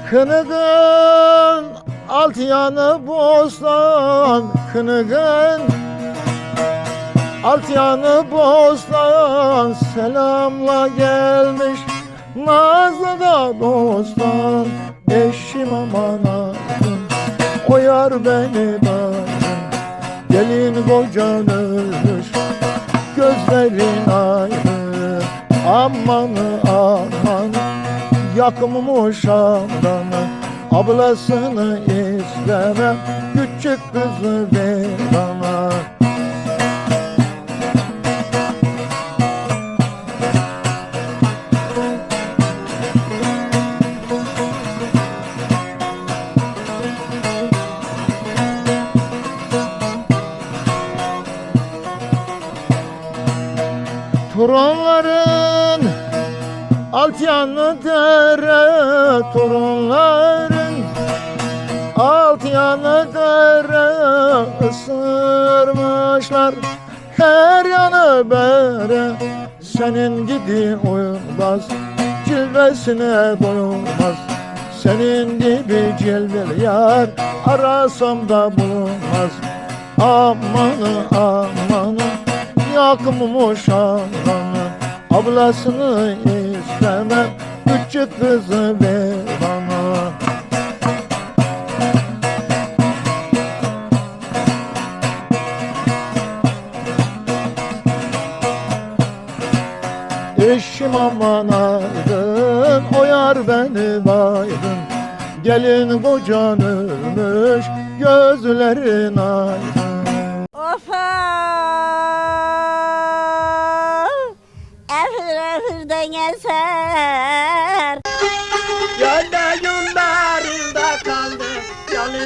Kınıkın alt yanı bostan, kınıkın alt yanı bostan, selamla gelmiş nazlı da dostan. Eşim aman aydın, o yar beni darın, gelin kocan ölmüş, gözlerin aydın. Amanı amanı, yakmış amdanı, ablasını istemem, küçük kızı ver bana. Torunların alt yanı dere, torunların alt yanı dere, ısırmışlar her yanı bere. Senin gibi uyulmaz, cilvesine doyulmaz, senin gibi cilveli yar arasam da bulunmaz. Amanı amanı, yakmış amdanı, ablasını istemem, küçük kızı ver bana. Eşim aman aydın, o yar beni baydın, gelin kocan ölmüş, gözlerin aydın. Ofa! Efir efirden eser. Yanda yollarında kaldı, yalı